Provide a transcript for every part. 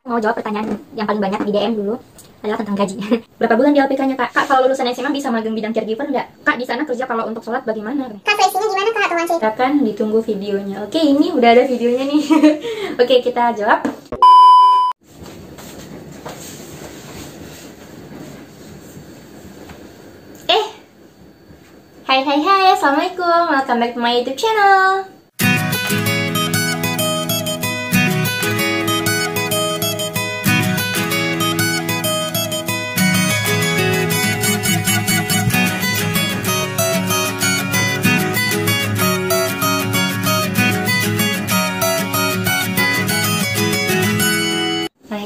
Mau jawab pertanyaan yang paling banyak di DM dulu adalah tentang gaji. Berapa bulan di LPK-nya, Kak? Kak, kalau lulusan SMA bisa magang bidang caregiver nggak? Kak, di sana kerja kalau untuk sholat bagaimana? Kak, seleksinya gimana, Kak? Tolong cerita. Silakan ditunggu videonya. Oke, ini udah ada videonya nih. Oke, kita jawab. Hai, assalamualaikum. Welcome back to my YouTube channel.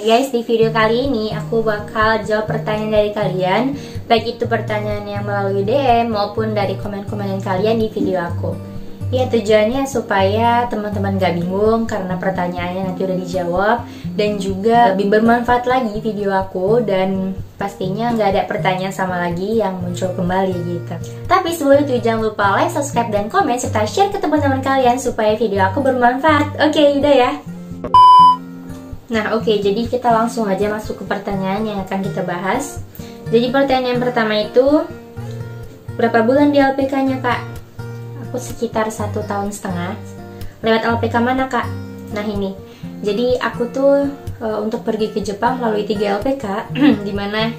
Guys, di video kali ini aku bakal jawab pertanyaan dari kalian, baik itu pertanyaan yang melalui DM maupun dari komen-komen kalian di video aku. Ya, tujuannya supaya teman-teman gak bingung karena pertanyaannya nanti udah dijawab, dan juga lebih bermanfaat lagi video aku, dan pastinya gak ada pertanyaan sama lagi yang muncul kembali gitu. Tapi sebelum itu jangan lupa like, subscribe, dan komen serta share ke teman-teman kalian supaya video aku bermanfaat. Oke, udah ya. Nah, oke, jadi kita langsung aja masuk ke pertanyaan yang akan kita bahas. Jadi pertanyaan yang pertama itu, berapa bulan di LPK-nya, Kak? Aku sekitar 1,5 tahun. Lewat LPK mana, Kak? Nah, ini. Jadi aku tuh untuk pergi ke Jepang melalui 3 LPK, dimana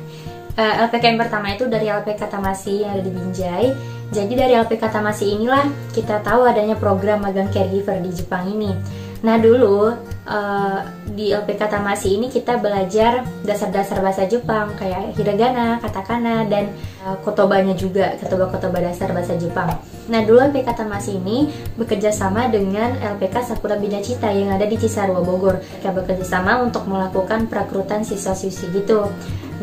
LPK yang pertama itu dari LPK Tamasi yang ada di Binjai. Jadi dari LPK Tamasi inilah kita tahu adanya program magang caregiver di Jepang ini. Nah, dulu di LPK Tamasi ini kita belajar dasar-dasar bahasa Jepang kayak hiragana, katakana, dan kotobanya juga, kotoba dasar bahasa Jepang. Nah, dulu LPK Tamasi ini bekerja sama dengan LPK Sakura Bina Cita yang ada di Cisarua, Bogor. Kita bekerja sama untuk melakukan perekrutan siswa-siswi gitu.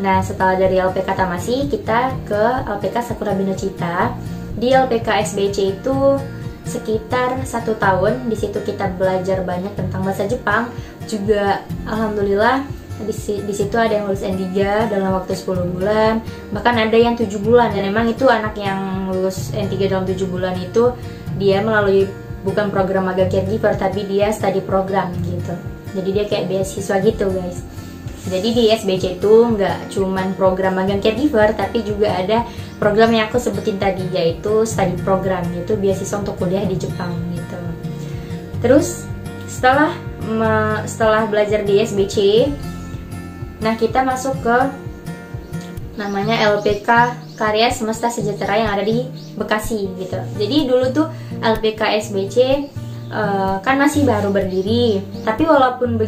Nah, setelah dari LPK Tamasi kita ke LPK Sakura Bina Cita. Di LPK SBC itu sekitar 1 tahun. Di situ kita belajar banyak tentang bahasa Jepang. Juga alhamdulillah di situ ada yang lulus N3 dalam waktu 10 bulan, bahkan ada yang 7 bulan. Dan emang itu anak yang lulus N3 dalam 7 bulan itu dia melalui bukan program magang caregiver, tapi dia study program gitu. Jadi dia kayak beasiswa gitu, guys. Jadi di SBC itu nggak cuman program magang caregiver, tapi juga ada program yang aku sebutin tadi, yaitu study program, yaitu beasiswa untuk kuliah di Jepang gitu. Terus setelah belajar di SBC, nah kita masuk ke namanya LPK Karya Semesta Sejahtera yang ada di Bekasi gitu. Jadi dulu tuh LPK SBC kan masih baru berdiri, tapi walaupun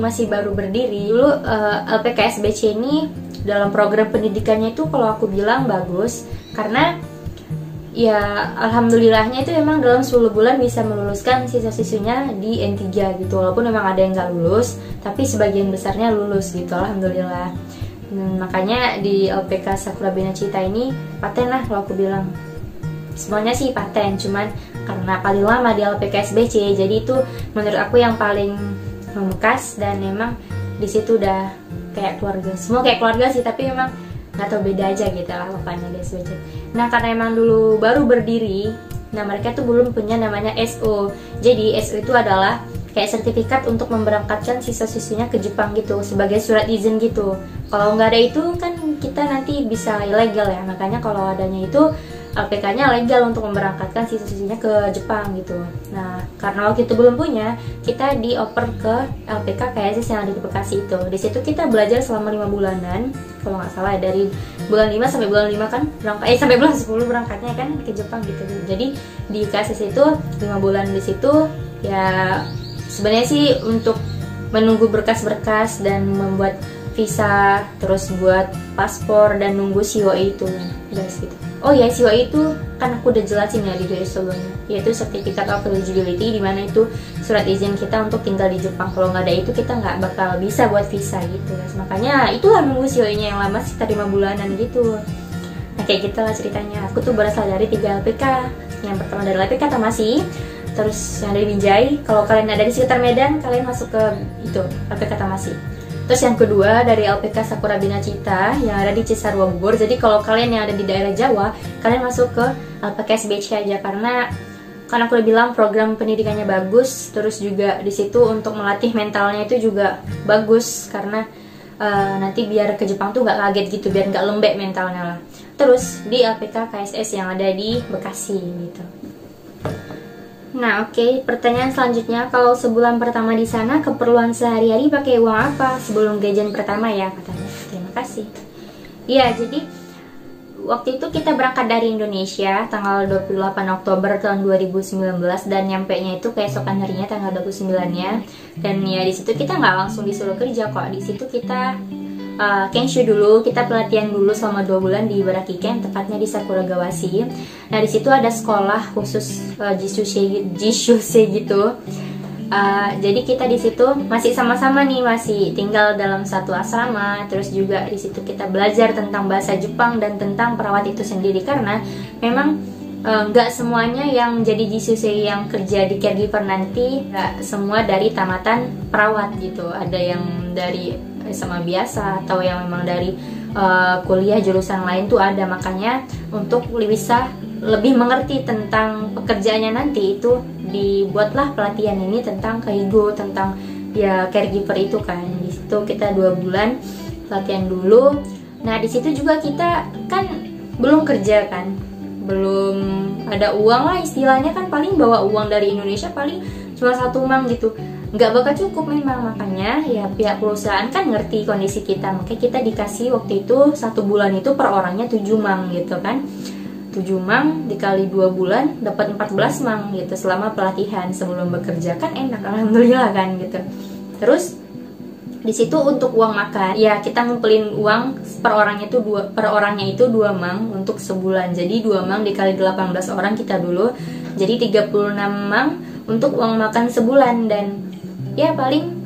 masih baru berdiri, dulu LPK SBC ini dalam program pendidikannya itu kalau aku bilang bagus, karena ya alhamdulillahnya itu memang dalam 10 bulan bisa meluluskan siswa-siswinya di N3 gitu. Walaupun memang ada yang nggak lulus, tapi sebagian besarnya lulus gitu, alhamdulillah. Makanya di LPK Sakura Bina Cita ini paten lah kalau aku bilang. Semuanya sih paten, cuman karena paling lama di LPK SBC, jadi itu menurut aku yang paling membekas, dan memang di situ udah kayak keluarga. Semua kayak keluarga sih, tapi memang nggak tahu beda aja gitu lah pokoknya di SBC. Nah, karena emang dulu baru berdiri, nah mereka tuh belum punya namanya SO. Jadi SO itu adalah kayak sertifikat untuk memberangkatkan siswa-siswinya ke Jepang gitu, sebagai surat izin gitu. Kalau nggak ada itu kan kita nanti bisa ilegal ya. Makanya kalau adanya itu LPK-nya legal untuk memberangkatkan siswa-siswinya ke Jepang gitu. Nah, karena waktu itu belum punya, kita dioper ke LPK KSS yang ada di Bekasi itu. Di situ kita belajar selama 5 bulanan, kalau nggak salah, dari bulan 5 sampai bulan 5 kan sampai bulan 10 berangkatnya kan ke Jepang gitu. Jadi di KSS itu 5 bulan di situ ya sebenarnya sih untuk menunggu berkas-berkas dan membuat visa, terus buat paspor dan nunggu COE itu guys gitu. Oh ya, COE itu kan aku udah jelasin ya di video sebelumnya, yaitu Certificate of Eligibility, dimana itu surat izin kita untuk tinggal di Jepang. Kalau nggak ada itu kita nggak bakal bisa buat visa gitu guys. Makanya itulah nunggu COE-nya yang lama sekitar 5 bulanan gitu. Nah, kayak gitu lah ceritanya. Aku tuh berasal dari 3 LPK. Yang pertama dari LPK Tamasi, terus yang dari Binjai. Kalau kalian ada di sekitar Medan, kalian masuk ke itu LPK Tamasi. Terus yang kedua dari LPK Sakura Bina Cita yang ada di Cisarua, Bogor. Jadi kalau kalian yang ada di daerah Jawa, kalian masuk ke LPK SBC aja, karena Karena aku udah bilang program pendidikannya bagus, terus juga di situ untuk melatih mentalnya itu juga bagus, karena nanti biar ke Jepang tuh nggak kaget gitu, biar nggak lembek mentalnya lah. Terus di LPK KSS yang ada di Bekasi gitu. Nah, oke, pertanyaan selanjutnya, kalau sebulan pertama di sana keperluan sehari-hari pakai uang apa sebelum gajian pertama ya, katanya. Terima kasih. Iya, jadi waktu itu kita berangkat dari Indonesia tanggal 28 Oktober tahun 2019 dan nyampenya itu keesokan harinya tanggal 29-nya. Dan ya di situ kita nggak langsung disuruh kerja kok. Di situ kita kenshu dulu, kita pelatihan dulu selama 2 bulan di Ibarakiken, tepatnya di Sakuragawashi. Nah, di situ ada sekolah khusus jishusei gitu. Jadi kita di situ masih sama-sama nih, masih tinggal dalam satu asrama. Terus juga di situ kita belajar tentang bahasa Jepang dan tentang perawat itu sendiri, karena memang nggak semuanya yang jadi jishusei yang kerja di caregiver nanti nggak semua dari tamatan perawat gitu. Ada yang dari SMA biasa atau yang memang dari kuliah jurusan lain tuh ada. Makanya untuk bisa lebih mengerti tentang pekerjaannya nanti itu dibuatlah pelatihan ini tentang keigo, tentang ya caregiver itu kan. Di situ kita 2 bulan pelatihan dulu. Nah, di situ juga kita kan belum kerja kan, belum ada uang lah istilahnya kan, paling bawa uang dari Indonesia paling cuma 1 mang gitu, nggak bakal cukup memang. Makanya ya pihak perusahaan kan ngerti kondisi kita, makanya kita dikasih waktu itu 1 bulan itu per orangnya 7 mang gitu kan. 7 mang dikali 2 bulan dapat 14 mang gitu selama pelatihan sebelum bekerja, kan enak, alhamdulillah kan gitu. Terus di situ untuk uang makan ya kita ngumpulin uang per orangnya itu 2 mang untuk sebulan. Jadi 2 mang dikali 18 orang kita dulu, jadi 36 mang untuk uang makan sebulan. Dan ya paling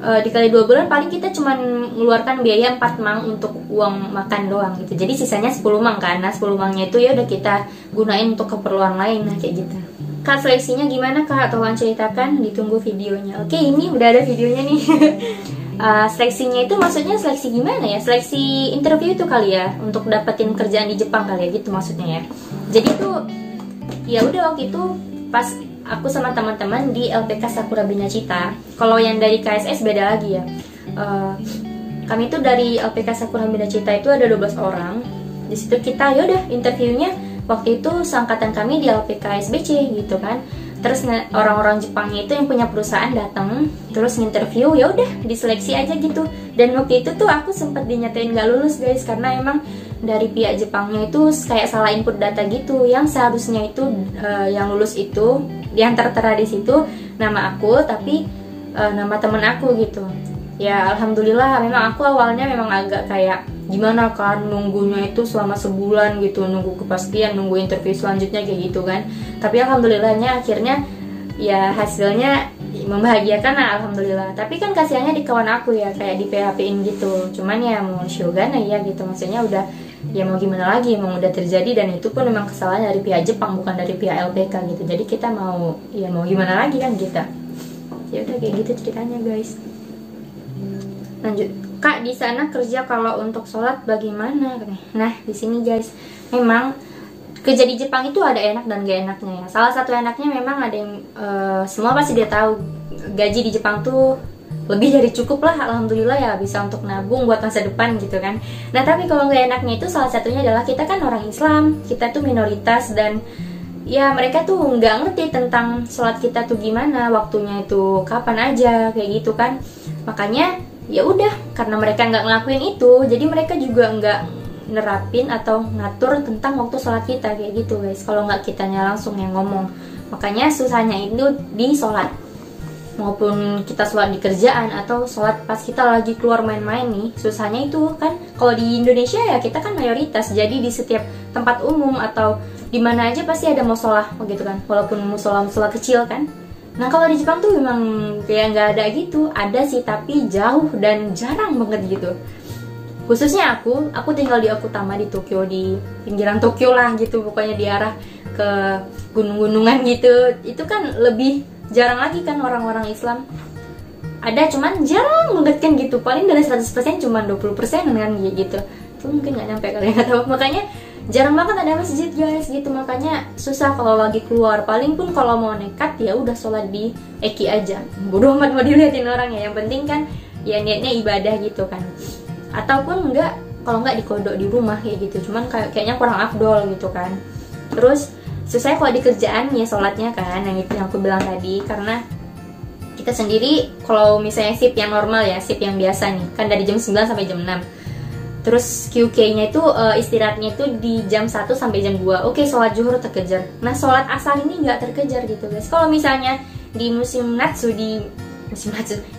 dikali 2 bulan paling kita cuma mengeluarkan biaya 4 mang untuk uang makan doang gitu. Jadi sisanya 10 mang kan. Nah, 10 mangnya itu ya udah kita gunain untuk keperluan lain. Nah, kayak gitu. Kak, seleksinya gimana Kak? Tolong ceritakan, ditunggu videonya. Oke, ini udah ada videonya nih. Seleksinya itu maksudnya seleksi gimana ya? Seleksi interview itu kali ya, untuk dapetin kerjaan di Jepang kali ya gitu maksudnya ya. Jadi tuh ya udah waktu itu pas aku sama teman-teman di LPK Sakura Binachita. Kalau yang dari KSS beda lagi ya. Kami tuh dari LPK Sakura Binachita itu ada 12 orang. Di situ kita yaudah interviewnya waktu itu seangkatan kami di LPK SBC gitu kan. Terus orang-orang Jepangnya itu yang punya perusahaan datang, terus nginterview, ya udah diseleksi aja gitu. Dan waktu itu tuh aku sempat dinyatain gak lulus guys, karena emang dari pihak Jepangnya itu kayak salah input data gitu. Yang seharusnya itu yang lulus itu yang tertera di situ nama aku, tapi nama temen aku gitu. Ya alhamdulillah, memang aku awalnya memang agak kayak gimana kan, nunggunya itu selama sebulan gitu, nunggu kepastian, nunggu interview selanjutnya kayak gitu kan. Tapi alhamdulillahnya akhirnya ya hasilnya membahagiakan lah, alhamdulillah. Tapi kan kasihannya di kawan aku ya, kayak di PHP-in gitu. Cuman ya mau shogun ya gitu, maksudnya udah ya mau gimana lagi, emang udah terjadi. Dan itu pun memang kesalahan dari pihak Jepang, bukan dari pihak LPK gitu. Jadi kita mau ya mau gimana lagi kan kita. Ya udah kayak gitu ceritanya guys. Lanjut, Kak, di sana kerja kalau untuk sholat bagaimana? Nah, di sini guys, memang kerja di Jepang itu ada enak dan gak enaknya ya. Salah satu enaknya memang ada yang semua pasti dia tahu, gaji di Jepang tuh lebih dari cukup lah, alhamdulillah ya, bisa untuk nabung buat masa depan gitu kan. Nah, tapi kalau gak enaknya itu salah satunya adalah kita kan orang Islam, kita tuh minoritas, dan ya mereka tuh nggak ngerti tentang sholat kita tuh gimana, waktunya itu kapan aja kayak gitu kan. Makanya ya udah, karena mereka nggak ngelakuin itu, jadi mereka juga nggak nerapin atau ngatur tentang waktu sholat kita kayak gitu guys. Kalau nggak kitanya langsung yang ngomong, makanya susahnya itu di sholat, maupun kita sholat di kerjaan atau sholat pas kita lagi keluar main-main nih, susahnya itu kan. Kalau di Indonesia ya kita kan mayoritas, jadi di setiap tempat umum atau di mana aja pasti ada musola gitu kan, walaupun musola kecil kan. Nah, kalau di Jepang tuh memang kayak nggak ada gitu. Ada sih, tapi jauh dan jarang banget gitu. Khususnya aku tinggal di Okutama di Tokyo, di pinggiran Tokyo lah gitu, pokoknya di arah ke gunung-gunungan gitu. Itu kan lebih jarang lagi kan orang-orang Islam. Ada, cuman jarang banget kan gitu. Paling dari 100% cuman 20% kan gitu. Itu mungkin nggak nyampe kali, nggak tahu. Makanya jarang banget ada masjid guys gitu, makanya susah kalau lagi keluar. Paling pun kalau mau nekat ya udah sholat di Eki aja, bodoh amat mau dilihatin orang ya, yang penting kan ya niatnya ibadah gitu kan. Ataupun enggak, kalau enggak dikodok di rumah kayak gitu, cuman kayaknya kurang afdol gitu kan. Terus susah kalau di kerjaan ya sholatnya kan, yang itu yang aku bilang tadi, karena kita sendiri kalau misalnya shift yang normal ya, shift yang biasa nih kan dari jam 9 sampai jam 6. Terus QK-nya itu istirahatnya itu di jam 1 sampai jam 2. Oke, sholat zuhur terkejar. Nah, sholat asar ini nggak terkejar gitu guys. Kalau misalnya di musim Natsu,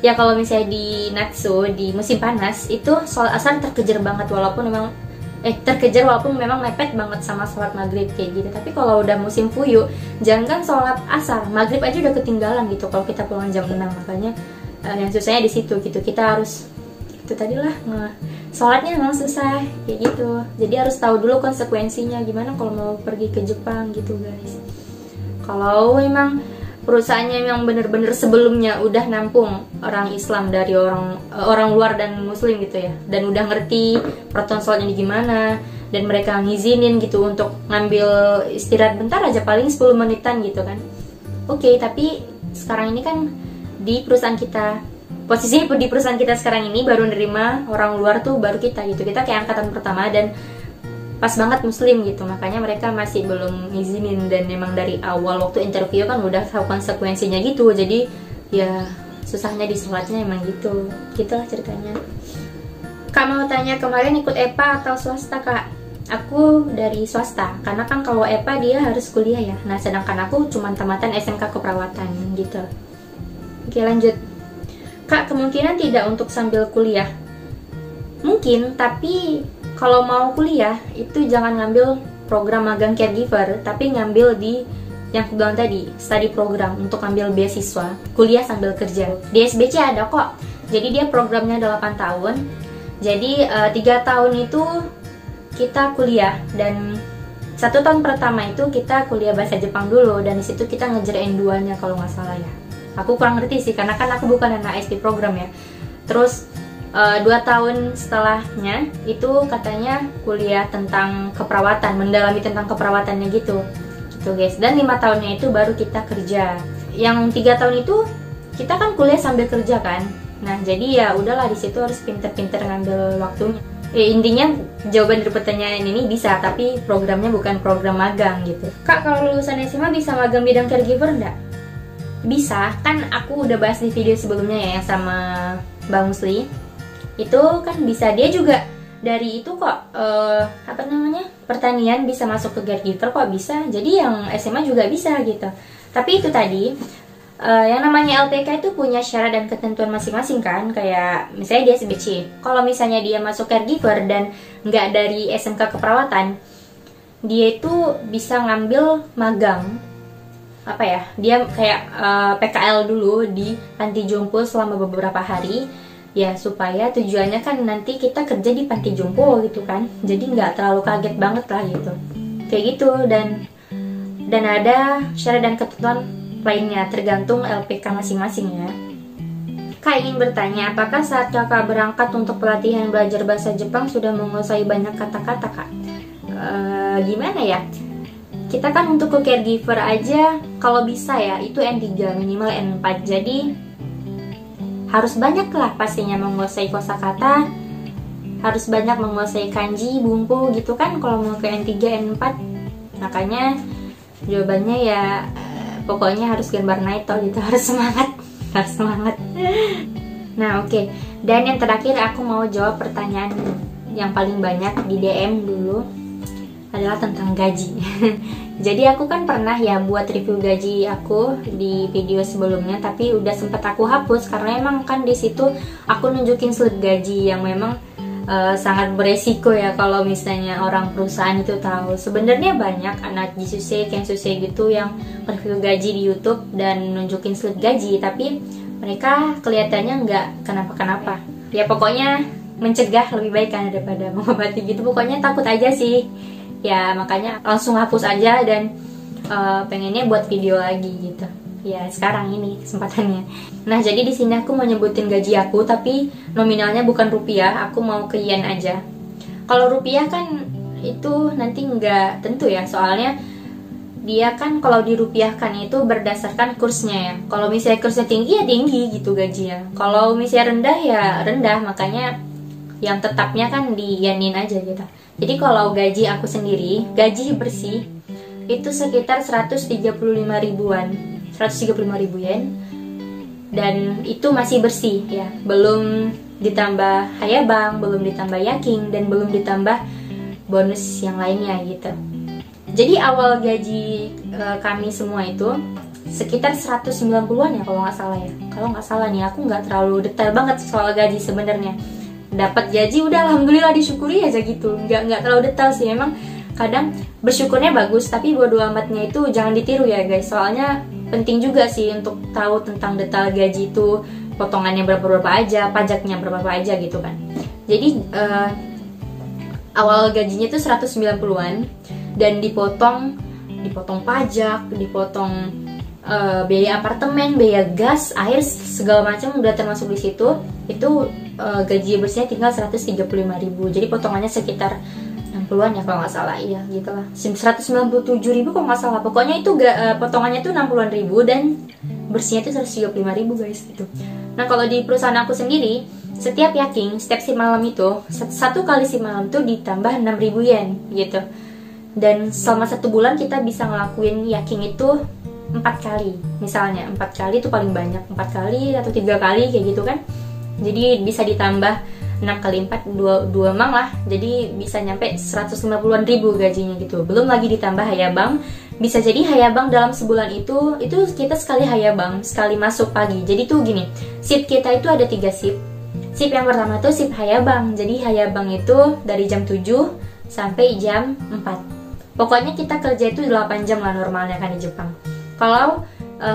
ya kalau misalnya di Natsu, di musim panas, itu sholat asar terkejar banget, walaupun memang memang mepet banget sama sholat maghrib kayak gitu. Tapi kalau udah musim Fuyu, jangan sholat asar, maghrib aja udah ketinggalan gitu kalau kita pulang jam 6. Makanya yang susahnya di situ gitu. Kita harus itu tadi lah, sholatnya memang susah kayak gitu. Jadi harus tahu dulu konsekuensinya gimana kalau mau pergi ke Jepang gitu guys. Kalau memang perusahaannya yang bener-bener sebelumnya udah nampung orang Islam dari orang luar dan Muslim gitu ya, dan udah ngerti peraturan sholatnya gimana, dan mereka ngizinin gitu untuk ngambil istirahat bentar aja paling 10 menitan gitu kan. Oke, tapi sekarang ini kan di perusahaan kita, posisinya di perusahaan kita sekarang ini baru nerima orang luar tuh baru kita gitu. Kita kayak angkatan pertama dan pas banget Muslim gitu, makanya mereka masih belum ngizinin. Dan memang dari awal waktu interview kan udah tahu konsekuensinya gitu. Jadi ya susahnya di sholatnya emang gitu. Gitulah ceritanya. Kak mau tanya, kemarin ikut EPA atau swasta kak? Aku dari swasta, karena kan kalau EPA dia harus kuliah ya. Nah sedangkan aku cuma tamatan SMK keperawatan gitu. Oke lanjut. Kak, kemungkinan tidak untuk sambil kuliah? Mungkin, tapi kalau mau kuliah itu jangan ngambil program magang caregiver, tapi ngambil di yang aku bilang tadi, study program untuk ngambil beasiswa kuliah sambil kerja. Di SBC ada kok. Jadi dia programnya 8 tahun. Jadi 3 tahun itu kita kuliah, dan 1 tahun pertama itu kita kuliah bahasa Jepang dulu, dan disitu kita ngejar N2-nya kalau nggak salah ya. Aku kurang ngerti sih, karena kan aku bukan anak SP program ya. Terus 2 tahun setelahnya itu katanya kuliah tentang keperawatan, mendalami tentang keperawatannya gitu guys. Dan 5 tahunnya itu baru kita kerja. Yang 3 tahun itu kita kan kuliah sambil kerja kan. Nah jadi ya udahlah, di situ harus pinter-pinter ngambil waktunya. Intinya jawaban dari pertanyaan ini bisa, tapi programnya bukan program magang gitu. Kak, kalau lulusan SMA bisa magang bidang caregiver enggak? Bisa, kan aku udah bahas di video sebelumnya ya yang sama Bang Musli. Itu kan bisa, dia juga dari itu kok pertanian bisa masuk ke caregiver kok bisa. Jadi yang SMA juga bisa gitu. Tapi itu tadi yang namanya LPK itu punya syarat dan ketentuan masing-masing kan. Kayak misalnya dia SBC, kalau misalnya dia masuk caregiver dan nggak dari SMK keperawatan, dia itu bisa ngambil magang dia kayak PKL dulu di panti jompo selama beberapa hari ya, supaya tujuannya kan nanti kita kerja di panti jompo gitu kan, jadi nggak terlalu kaget banget lah gitu kayak gitu. Dan ada syarat dan ketentuan lainnya tergantung LPK masing-masing ya. Kak ingin bertanya, apakah saat kakak berangkat untuk pelatihan belajar bahasa Jepang sudah menguasai banyak kata-kata kak? Gimana ya, kita kan untuk ke caregiver aja kalau bisa ya itu N3 minimal N4, jadi harus banyak lah pastinya menguasai kosakata, harus banyak menguasai kanji, bumbu gitu kan kalau mau ke N3 N4. Makanya jawabannya ya pokoknya harus gambar Naito gitu, harus semangat, harus semangat. Nah oke. Dan yang terakhir aku mau jawab pertanyaan yang paling banyak di DM dulu, adalah tentang gaji. Jadi aku kan pernah ya buat review gaji aku di video sebelumnya, tapi udah sempet aku hapus karena emang kan di situ aku nunjukin slip gaji yang memang sangat beresiko ya kalau misalnya orang perusahaan itu tahu. Sebenarnya banyak anak Jisuse, Kensuse gitu yang review gaji di YouTube dan nunjukin slip gaji, tapi mereka kelihatannya nggak kenapa-kenapa. Ya pokoknya mencegah lebih baik kan daripada mengobati gitu. Pokoknya takut aja sih. Ya makanya langsung hapus aja dan pengennya buat video lagi gitu. Ya sekarang ini kesempatannya. Nah jadi di sini aku mau nyebutin gaji aku, tapi nominalnya bukan rupiah, aku mau ke yen aja. Kalau rupiah kan itu nanti nggak tentu ya, soalnya dia kan kalau dirupiahkan itu berdasarkan kursnya ya. Kalau misalnya kursnya tinggi ya tinggi gitu gajinya. Kalau misalnya rendah ya rendah, makanya yang tetapnya kan di yenin aja gitu. Jadi kalau gaji aku sendiri, gaji bersih itu sekitar 135 ribuan, 135 ribu yen. Dan itu masih bersih ya, belum ditambah hayabang, belum ditambah yaking, dan belum ditambah bonus yang lainnya gitu. Jadi awal gaji kami semua itu sekitar 190-an ya kalau nggak salah ya. Kalau nggak salah nih, aku nggak terlalu detail banget soal gaji sebenarnya. Dapat gaji udah alhamdulillah disyukuri aja gitu. Nggak terlalu detail sih. Memang kadang bersyukurnya bagus, tapi bodo amatnya itu jangan ditiru ya guys. Soalnya penting juga sih untuk tahu tentang detail gaji itu, potongannya berapa aja, pajaknya berapa aja gitu kan. Jadi awal gajinya tuh 190-an. Dan dipotong pajak, dipotong biaya apartemen, biaya gas, air, segala macam udah termasuk di situ. Itu gaji bersihnya tinggal 135 ribu. Jadi potongannya sekitar 60-an ya kalau nggak salah, iya gitu lah. 197 ribu kalau nggak salah. Pokoknya itu potongannya tuh 60-an ribu dan bersihnya tuh 135 ribu guys gitu. Nah kalau di perusahaan aku sendiri, setiap yaking, setiap si malam itu, satu kali si malam tuh ditambah 6.000 yen gitu. Dan selama 1 bulan kita bisa ngelakuin yaking itu 4 kali. Misalnya 4 kali itu paling banyak, 4 kali atau 3 kali kayak gitu kan. Jadi bisa ditambah 6 kali 4, 2 mang lah. Jadi bisa nyampe 150-an ribu gajinya gitu. Belum lagi ditambah hayabang. Bisa jadi hayabang dalam sebulan itu kita sekali hayabang, sekali masuk pagi. Jadi tuh gini, shift kita itu ada 3 shift. Shift yang pertama tuh shift hayabang. Jadi hayabang itu dari jam 7 sampai jam 4. Pokoknya kita kerja itu 8 jam lah normalnya kan di Jepang. Kalau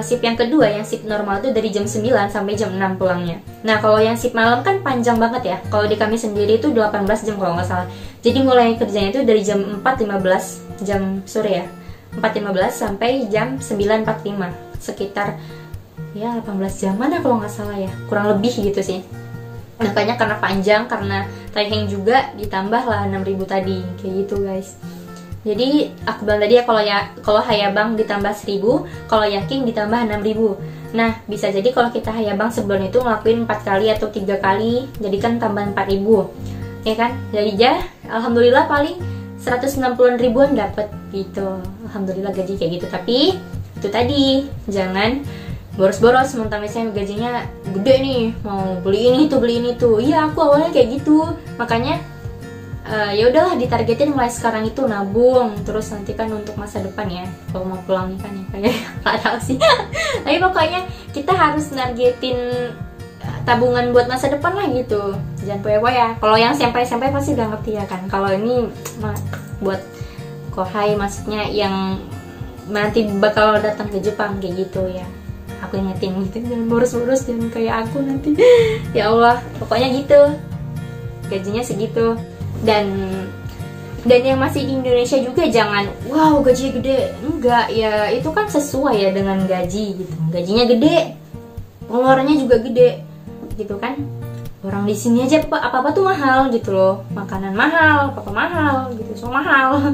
shift yang kedua, yang shift normal itu dari jam 9 sampai jam 6 pulangnya. Nah kalau yang shift malam kan panjang banget ya. Kalau di kami sendiri itu 18 jam kalau nggak salah. Jadi mulai kerjanya itu dari jam 4.15 jam sore ya, 4.15 sampai jam 9.45. Sekitar ya 18 jaman ya kalau nggak salah ya, kurang lebih gitu sih. Makanya karena panjang, karena taiheng juga ditambah lah 6.000 tadi kayak gitu guys. Jadi aku bilang tadi ya, kalau hayabang ditambah 1.000, kalau yaking ditambah 6.000. Nah bisa jadi kalau kita hayabang sebulan itu ngelakuin 4 kali atau 3 kali, jadi kan tambah 4.000 ya kan. Jadi ya alhamdulillah paling 190-an ribuan dapat gitu. Alhamdulillah gaji kayak gitu. Tapi itu tadi jangan boros-boros, mentang misalnya gajinya gede nih, mau beli ini tuh. Iya aku awalnya kayak gitu. Makanya ya udahlah ditargetin mulai sekarang itu nabung, terus nanti kan untuk masa depan ya, kalau mau pulang nih kan ya kayak nggak tahu sih. Tapi pokoknya kita harus nargetin tabungan buat masa depan lah gitu, jangan poya-poya. Kalau yang sampai pasti udah ngerti ya kan. Kalau ini buat kohai, maksudnya yang nanti bakal datang ke Jepang kayak gitu ya, aku ingetin gitu, jangan boros-boros, jangan kayak aku nanti. Ya Allah, pokoknya gitu, gajinya segitu. Dan yang masih di Indonesia juga jangan wow gajinya gede, enggak ya, itu kan sesuai ya dengan gaji gitu. Gajinya gede, pengeluarannya juga gede gitu kan. Orang di sini aja apa tuh mahal gitu loh, makanan mahal, apa mahal gitu, semua mahal.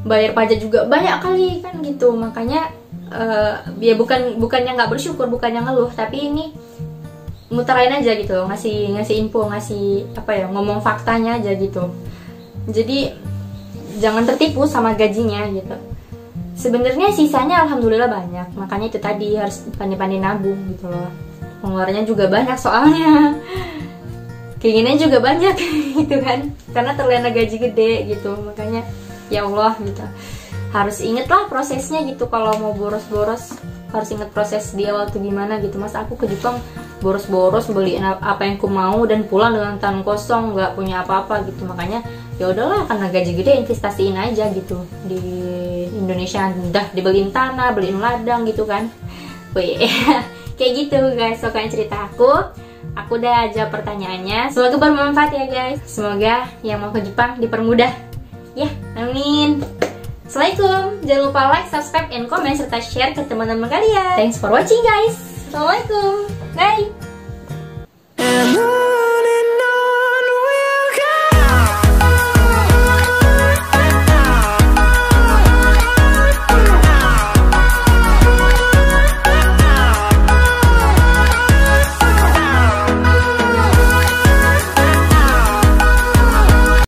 Bayar pajak juga banyak kali kan gitu. Makanya ya bukannya nggak bersyukur, bukannya ngeluh, tapi ini mutarain aja gitu, ngasih info, ngasih apa ya, ngomong faktanya aja gitu. Jadi jangan tertipu sama gajinya gitu. Sebenarnya sisanya alhamdulillah banyak, makanya itu tadi harus pandai-pandai nabung gitu loh. Pengeluarannya juga banyak soalnya, keinginannya juga banyak gitu kan, karena terlena gaji gede gitu. Makanya ya Allah gitu, harus inget lah prosesnya gitu. Kalau mau boros-boros harus inget proses di awal tuh gimana gitu. Mas aku ke Jepang boros-boros beli apa yang ku mau dan pulang dengan tangan kosong, nggak punya apa-apa gitu. Makanya ya udahlah, karena gaji gede investasiin aja gitu. Di Indonesia udah dibeliin tanah, beliin ladang gitu kan. Wih, kayak gitu guys. Pokoknya cerita aku udah aja pertanyaannya. Semoga bermanfaat ya guys. Semoga yang mau ke Jepang dipermudah ya, amin. Assalamualaikum. Jangan lupa like, subscribe, and comment, serta share ke teman-teman kalian. Thanks for watching guys. Assalamualaikum. Bye.